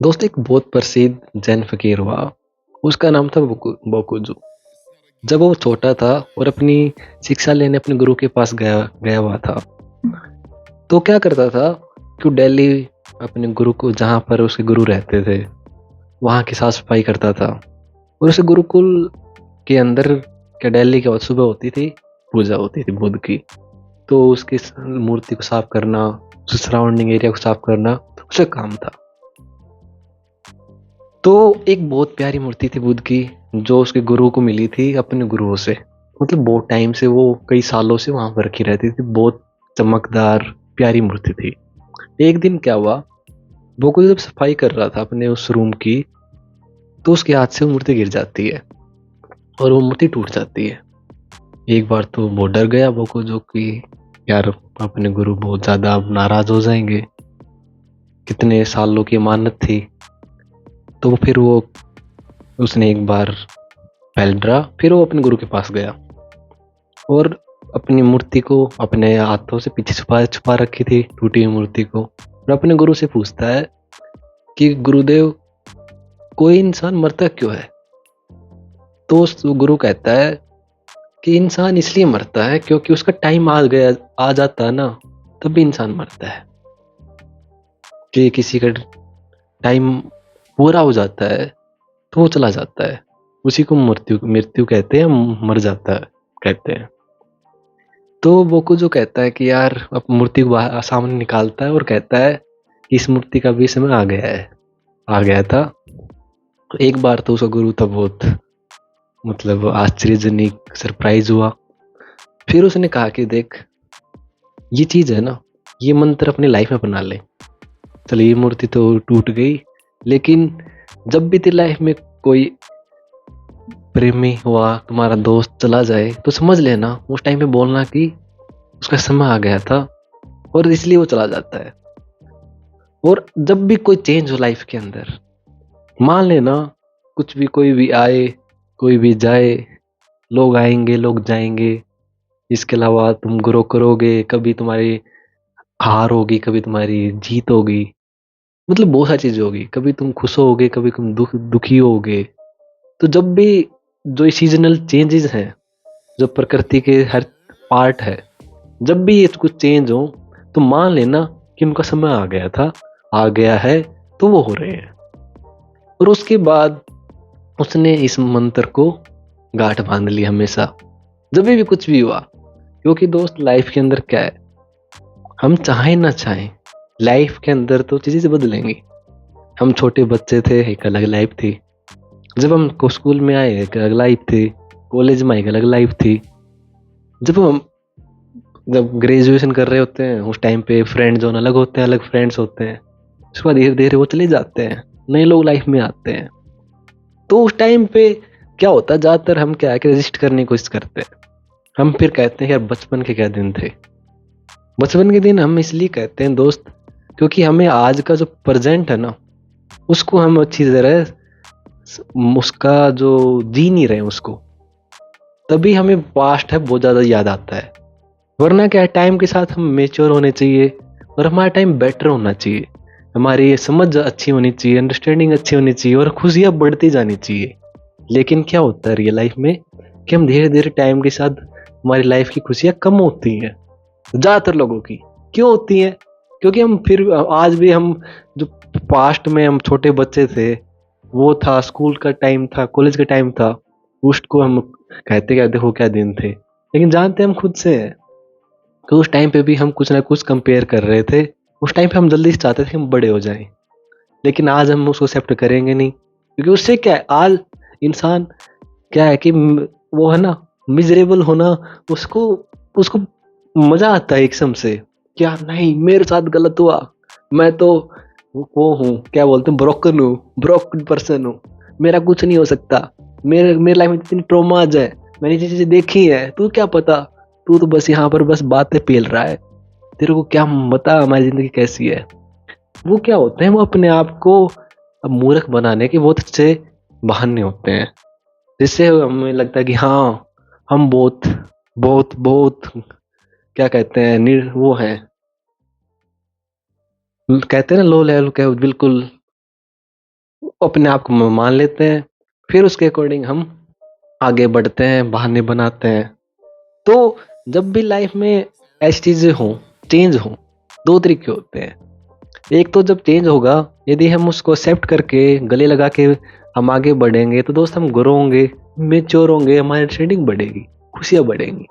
दोस्त एक बहुत प्रसिद्ध जैन फकीर हुआ। उसका नाम था बोकुजू। जब वो छोटा था और अपनी शिक्षा लेने अपने गुरु के पास गया गया हुआ था, तो क्या करता था कि वो डेली अपने गुरु को, जहाँ पर उसके गुरु रहते थे, वहाँ की साफ सफाई करता था। और उस गुरुकुल के अंदर क्या, डेली क्या सुबह होती थी, पूजा होती थी बुद्ध की। तो उसकी मूर्ति को साफ करना, उसके सराउंडिंग एरिया को साफ करना उसका काम था। तो एक बहुत प्यारी मूर्ति थी बुद्ध की, जो उसके गुरु को मिली थी अपने गुरुओं से। मतलब बहुत टाइम से, वो कई सालों से वहां पर रखी रहती थी। बहुत चमकदार प्यारी मूर्ति थी। एक दिन क्या हुआ, वो कोई जब सफाई कर रहा था अपने उस रूम की, तो उसके हाथ से वो मूर्ति गिर जाती है और वो मूर्ति टूट जाती है। एक बार तो वो डर गया, वो को जो कि यार, अपने गुरु बहुत ज्यादा अब नाराज हो जाएंगे, कितने सालों की अमानत थी। तो फिर वो, उसने एक बार पहले डरा, फिर वो अपने गुरु के पास गया और अपनी मूर्ति को अपने हाथों से पीछे छुपा छुपा रखी थी, टूटी हुई मूर्ति को। और अपने गुरु से पूछता है कि गुरुदेव, कोई इंसान मरता क्यों है? तो उस गुरु कहता है कि इंसान इसलिए मरता है क्योंकि उसका टाइम आ जाता है ना, तब भी इंसान मरता है। कि किसी का टाइम पूरा हो जाता है तो वो चला जाता है, उसी को मृत्यु मृत्यु कहते हैं, मर जाता है कहते हैं। तो वो को जो कहता है कि यार, अब मूर्ति को सामने निकालता है और कहता है कि इस मूर्ति का भी समय आ गया है, आ गया था। तो एक बार तो उसका गुरु था बहुत, मतलब आश्चर्यजनक सरप्राइज हुआ। फिर उसने कहा कि देख, ये चीज है ना, ये मंत्र अपनी लाइफ में अपना ले। चल, ये मूर्ति तो टूट गई, लेकिन जब भी तेरी लाइफ में कोई प्रेमी हुआ, तुम्हारा दोस्त चला जाए, तो समझ लेना उस टाइम पे बोलना कि उसका समय आ गया था और इसलिए वो चला जाता है। और जब भी कोई चेंज हो लाइफ के अंदर, मान लेना कुछ भी, कोई भी आए कोई भी जाए, लोग आएंगे लोग जाएंगे, इसके अलावा तुम ग्रो करोगे, कभी तुम्हारी हार होगी, कभी तुम्हारी जीत होगी। मतलब बहुत सारी चीजें होगी, कभी तुम खुश होगे, कभी तुम दुखी होगे। तो जब भी जो सीजनल चेंजेस हैं, जो प्रकृति के हर पार्ट है, जब भी ये कुछ चेंज हो, तो मान लेना कि उनका समय आ गया था, आ गया है, तो वो हो रहे हैं। और उसके बाद उसने इस मंत्र को गांठ बांध ली हमेशा, जब भी कुछ भी हुआ। क्योंकि दोस्त, लाइफ के अंदर क्या है, हम चाहें ना चाहें, लाइफ के अंदर तो चीजें बदलेंगी। हम छोटे बच्चे थे, एक अलग लाइफ थी। जब हम स्कूल में आए, एक अलग लाइफ थी। कॉलेज में एक अलग लाइफ थी। जब हम जब ग्रेजुएशन कर रहे होते हैं, उस टाइम पे फ्रेंड जोन अलग होते हैं, अलग फ्रेंड्स होते हैं। उसके बाद धीरे धीरे वो चले जाते हैं, नए लोग लाइफ में आते हैं। तो उस टाइम पे क्या होता है, ज्यादातर हम क्या है कि रजिस्ट करने की कोशिश करते हैं। हम फिर कहते हैं यार, बचपन के क्या दिन थे। बचपन के दिन हम इसलिए कहते हैं दोस्त, क्योंकि हमें आज का जो प्रेजेंट है ना, उसको हम अच्छी तरह उसका जो जी नहीं रहे उसको, तभी हमें पास्ट है बहुत ज्यादा याद आता है। वरना क्या है, टाइम के साथ हम मेच्योर होने चाहिए और हमारा टाइम बेटर होना चाहिए। हमारी समझ अच्छी होनी चाहिए, अंडरस्टैंडिंग अच्छी होनी चाहिए और खुशियां बढ़ती जानी चाहिए। लेकिन क्या होता है रियल लाइफ में, कि हम धीरे धीरे टाइम के साथ हमारी लाइफ की खुशियां कम होती हैं, ज्यादातर लोगों की। क्यों होती हैं? क्योंकि हम फिर आज भी हम जो पास्ट में हम छोटे बच्चे थे, वो था स्कूल का टाइम था, कॉलेज का टाइम था, उसको हम कहते क्या, देखो क्या दिन थे। लेकिन जानते हम खुद से हैं कि उस टाइम पे भी हम कुछ ना कुछ कंपेयर कर रहे थे। उस टाइम पे हम जल्दी से चाहते थे कि हम बड़े हो जाएं, लेकिन आज हम उसको एक्सेप्ट करेंगे नहीं। क्योंकि उससे क्या है, आज इंसान क्या है कि वो है ना, मिजरेबल होना, उसको उसको मजा आता है एकदम से। क्या नहीं, मेरे साथ गलत हुआ, मैं तो वो हूँ, क्या बोलते हैं, ब्रोकन हूँ, ब्रोकन पर्सन हूँ, मेरा कुछ नहीं हो सकता। मेरे मेरे लाइफ में इतनी ट्रोमाज है, मैंने ये चीजें देखी है, तू क्या पता, तू तो बस यहाँ पर बस बातें पेल रहा है, तेरे को क्या पता हमारी जिंदगी कैसी है। वो क्या होते हैं, वो अपने आप को अब मूर्ख बनाने के बहुत अच्छे बहाने होते हैं, जिससे हमें लगता है कि हाँ, हम बहुत बहुत बहुत क्या कहते हैं, वो हैं, कहते हैं ना, लो लेवल के बिल्कुल अपने आप को मान लेते हैं, फिर उसके अकॉर्डिंग हम आगे बढ़ते हैं, बहाने बनाते हैं। तो जब भी लाइफ में ऐसी चीज़ें हों, चेंज हों, 2 तरीके होते हैं। एक तो जब चेंज होगा, यदि हम उसको एक्सेप्ट करके गले लगा के हम आगे बढ़ेंगे तो दोस्त हम ग्रो होंगे, मैच्योर होंगे, हमारी अंडरस्टैंडिंग बढ़ेगी, खुशियाँ बढ़ेंगी।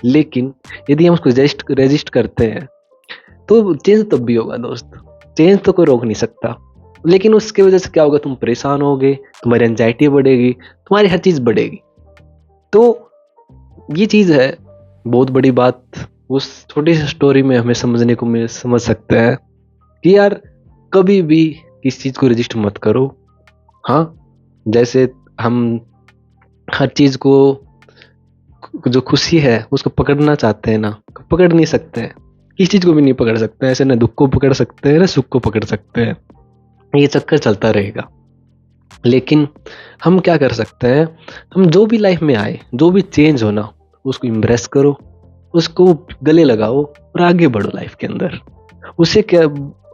लेकिन यदि हम उसको रेजिस्ट करते हैं तो चेंज तब भी होगा दोस्त। चेंज तो कोई रोक नहीं सकता। लेकिन उसकी वजह से क्या होगा, तुम परेशान होगे, तुम्हारी एंग्जायटी बढ़ेगी, तुम्हारी हर चीज़ बढ़ेगी। तो ये चीज़ है, बहुत बड़ी बात उस छोटी सी स्टोरी में हमें समझने को मिल समझ सकते हैं कि यार कभी भी किसी चीज़ को रजिस्ट मत करो। हाँ, जैसे हम हर चीज़ को, जो खुशी है उसको पकड़ना चाहते हैं ना, पकड़ नहीं सकते हैं। किसी चीज़ को भी नहीं पकड़ सकते हैं, ऐसे ना दुःख को पकड़ सकते हैं, ना सुख को पकड़ सकते हैं। ये चक्कर चलता रहेगा। लेकिन हम क्या कर सकते हैं, हम जो भी लाइफ में आए, जो भी चेंज हो ना, उसको एम्ब्रेस करो, उसको गले लगाओ और आगे बढ़ो लाइफ के अंदर। उससे क्या,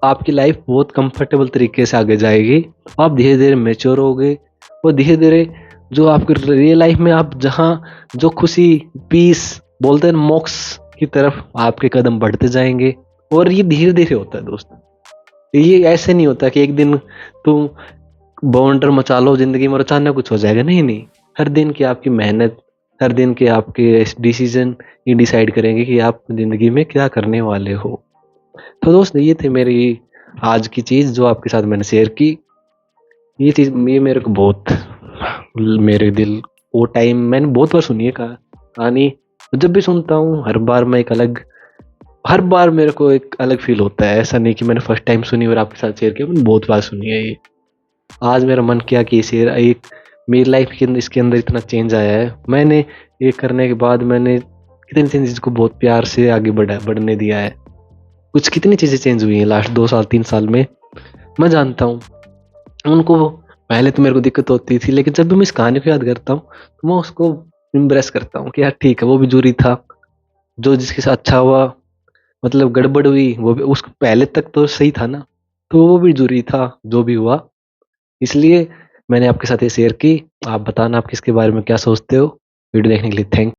आपकी लाइफ बहुत कंफर्टेबल तरीके से आगे जाएगी। आप धीरे-धीरे मैच्योर होगे और धीरे-धीरे जो आपकी रियल लाइफ में आप जहाँ जो खुशी, पीस बोलते हैं ना, मोक्ष की तरफ आपके कदम बढ़ते जाएँगे। और ये धीरे-धीरे होता है दोस्त। ये ऐसे नहीं होता कि एक दिन तुम बवंडर मचा लो ज़िंदगी में और अचानक कुछ हो जाएगा, नहीं। हर दिन की आपकी मेहनत, हर दिन के आपके डिसीज़न ये डिसाइड करेंगे कि आप ज़िंदगी में क्या करने वाले हो। तो दोस्त ये थे मेरी आज की चीज़ जो आपके साथ मैंने शेयर की। ये चीज़ ये मेरे को बहुत मेरे दिल, वो टाइम मैंने बहुत बार सुनी है कहानी। जब भी सुनता हूँ हर बार मेरे को एक अलग फ़ील होता है। ऐसा नहीं कि मैंने फर्स्ट टाइम सुनी और आपके साथ शेयर किया, मैंने बहुत बार सुनी है ये। आज मेरा मन किया कि इसे एक मेरी लाइफ के अंदर इसके अंदर इतना चेंज आया है। मैंने ये करने के बाद मैंने कितनी चीज़ को बहुत प्यार से आगे बढ़ने दिया है। कुछ कितनी चीज़ें चेंज हुई हैं लास्ट 2 साल 3 साल में, मैं जानता हूँ। उनको पहले तो मेरे को दिक्कत होती थी, लेकिन जब भी मैं इस कहानी को याद करता हूँ, तो मैं उसको इम्प्रेस करता हूँ कि यार ठीक है, वो भी ज़रूरी था। जो जिसके साथ अच्छा हुआ, मतलब गड़बड़ हुई, वो भी उसको पहले तक तो सही था ना, तो वो भी ज़रूरी था, जो भी हुआ। इसलिए मैंने आपके साथ ये शेयर की। आप बताना आप किसके बारे में क्या सोचते हो? वीडियो देखने के लिए थैंक